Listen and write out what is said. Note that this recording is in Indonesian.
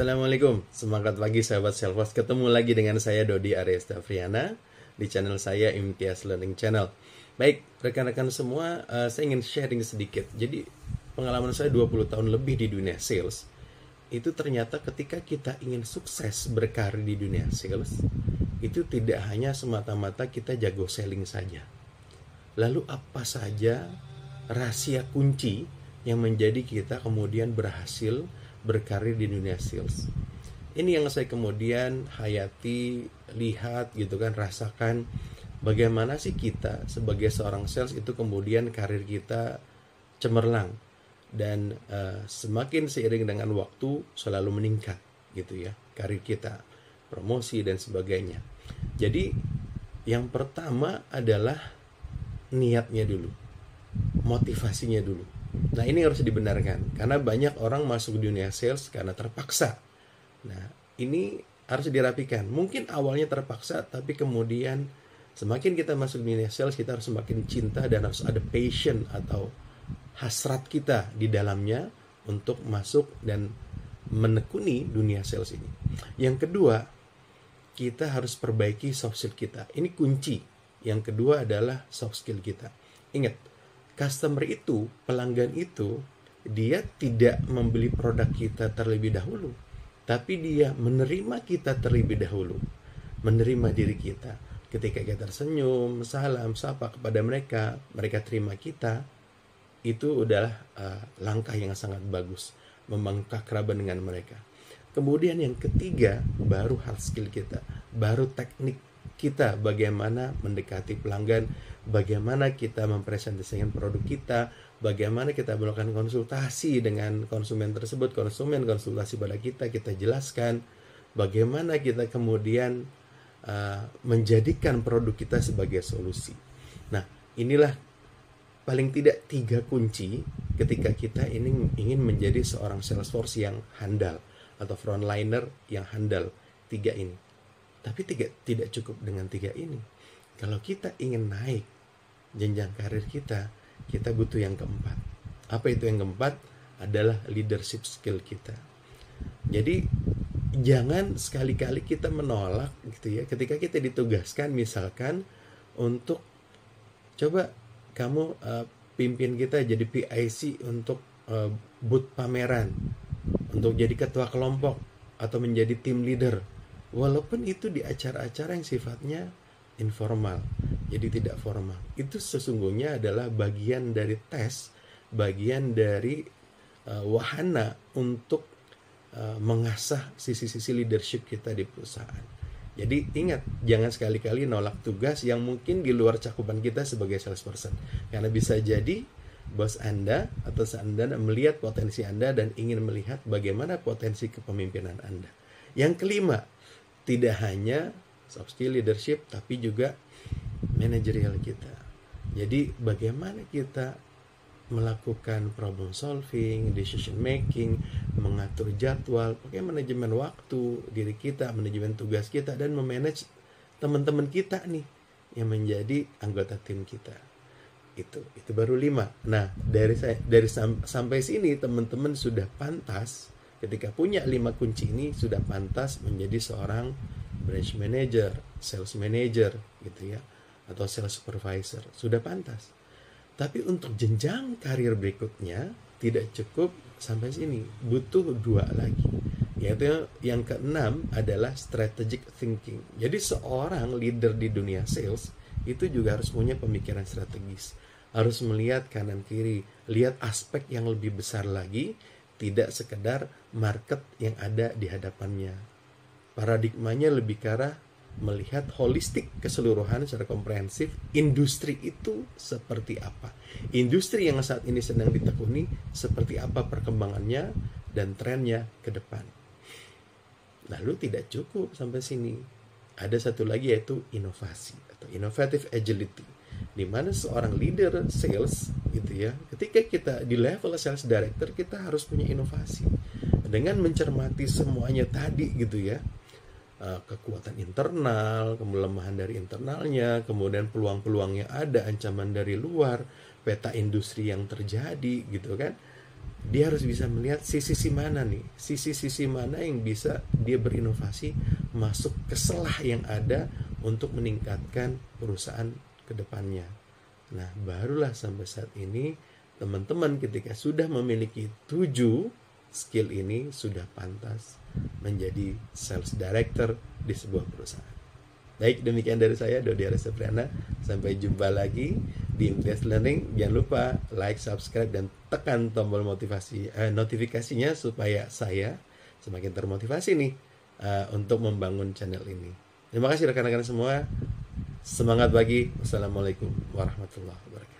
Assalamualaikum, semangat pagi sahabat Selfos. Ketemu lagi dengan saya Dodi Aresta Friana di channel saya Imtiaz Learning Channel. Baik, rekan-rekan semua, saya ingin sharing sedikit. Jadi, pengalaman saya 20 tahun lebih di dunia sales. Itu ternyata ketika kita ingin sukses berkarir di dunia sales, itu tidak hanya semata-mata kita jago selling saja. Lalu apa saja rahasia kunci yang menjadi kita kemudian berhasil berkarir di dunia sales? Ini yang saya kemudian hayati, lihat gitu kan, rasakan bagaimana sih kita sebagai seorang sales itu kemudian karir kita cemerlang dan semakin seiring dengan waktu selalu meningkat gitu ya, karir kita, promosi dan sebagainya. Jadi yang pertama adalah niatnya dulu, motivasinya dulu. Nah, ini harus dibenarkan karena banyak orang masuk dunia sales karena terpaksa. Nah, ini harus dirapikan. Mungkin awalnya terpaksa, tapi kemudian semakin kita masuk dunia sales, kita harus semakin cinta dan harus ada passion atau hasrat kita di dalamnya untuk masuk dan menekuni dunia sales ini. Yang kedua, kita harus perbaiki soft skill kita. Ini kunci. Yang kedua adalah soft skill kita. Ingat, customer itu, pelanggan itu, dia tidak membeli produk kita terlebih dahulu, tapi dia menerima kita terlebih dahulu, menerima diri kita. Ketika kita tersenyum, salam, sapa kepada mereka, mereka terima kita, itu adalah langkah yang sangat bagus, membangun keakraban dengan mereka. Kemudian yang ketiga, baru hard skill kita, baru teknik kita, bagaimana mendekati pelanggan, bagaimana kita mempresentasikan produk kita, bagaimana kita melakukan konsultasi dengan konsumen tersebut, konsumen konsultasi pada kita jelaskan bagaimana kita kemudian menjadikan produk kita sebagai solusi. Nah, inilah paling tidak 3 kunci ketika kita ingin menjadi seorang salesforce yang handal atau frontliner yang handal. 3 ini. Tapi tidak cukup dengan 3 ini. Kalau kita ingin naik jenjang karir kita butuh yang keempat. Apa itu yang keempat? Adalah leadership skill kita. Jadi jangan sekali-kali kita menolak gitu ya, ketika kita ditugaskan misalkan untuk coba kamu pimpin kita jadi PIC untuk booth pameran, untuk jadi ketua kelompok atau menjadi tim leader. Walaupun itu di acara-acara yang sifatnya informal, jadi tidak formal. Itu sesungguhnya adalah bagian dari tes, bagian dari wahana untuk mengasah sisi-sisi leadership kita di perusahaan. Jadi ingat, jangan sekali-kali nolak tugas yang mungkin di luar cakupan kita sebagai salesperson. Karena bisa jadi bos Anda atau Anda melihat potensi Anda dan ingin melihat bagaimana potensi kepemimpinan Anda. Yang kelima, tidak hanya soft skill leadership, tapi juga manajerial kita. Jadi bagaimana kita melakukan problem solving, decision making, mengatur jadwal, pakai manajemen waktu diri kita, manajemen tugas kita, dan memanage teman-teman kita nih yang menjadi anggota tim kita. Itu baru 5. Nah, dari sampai sini teman-teman sudah pantas. Ketika punya 5 kunci ini, sudah pantas menjadi seorang branch manager, sales manager gitu ya, atau sales supervisor. Sudah pantas. Tapi untuk jenjang karir berikutnya tidak cukup sampai sini, butuh 2 lagi. Yaitu yang keenam adalah strategic thinking. Jadi seorang leader di dunia sales itu juga harus punya pemikiran strategis. Harus melihat kanan kiri, lihat aspek yang lebih besar lagi, tidak sekedar market yang ada di hadapannya. Paradigmanya lebih ke arah melihat holistik, keseluruhan secara komprehensif, industri itu seperti apa. Industri yang saat ini sedang ditekuni seperti apa perkembangannya dan trennya ke depan. Lalu tidak cukup sampai sini. Ada satu lagi yaitu inovasi atau innovative agility. Di mana seorang leader sales gitu ya, ketika kita di level sales director, kita harus punya inovasi dengan mencermati semuanya tadi gitu ya, kekuatan internal, kelemahan dari internalnya, kemudian peluang-peluang yang ada, ancaman dari luar, peta industri yang terjadi gitu kan. dia harus bisa melihat sisi-sisi mana nih, sisi-sisi mana yang bisa dia berinovasi masuk ke celah yang ada untuk meningkatkan perusahaan ke depannya. Nah, barulah sampai saat ini teman-teman ketika sudah memiliki 7 skill ini sudah pantas menjadi sales director di sebuah perusahaan. Baik, demikian dari saya Dodi Aresta Friana. Sampai jumpa lagi di MTS Learning. Jangan lupa like, subscribe, dan tekan tombol notifikasinya supaya saya semakin termotivasi nih untuk membangun channel ini. Terima kasih rekan-rekan semua. Semangat pagi. Wassalamualaikum warahmatullahi wabarakatuh.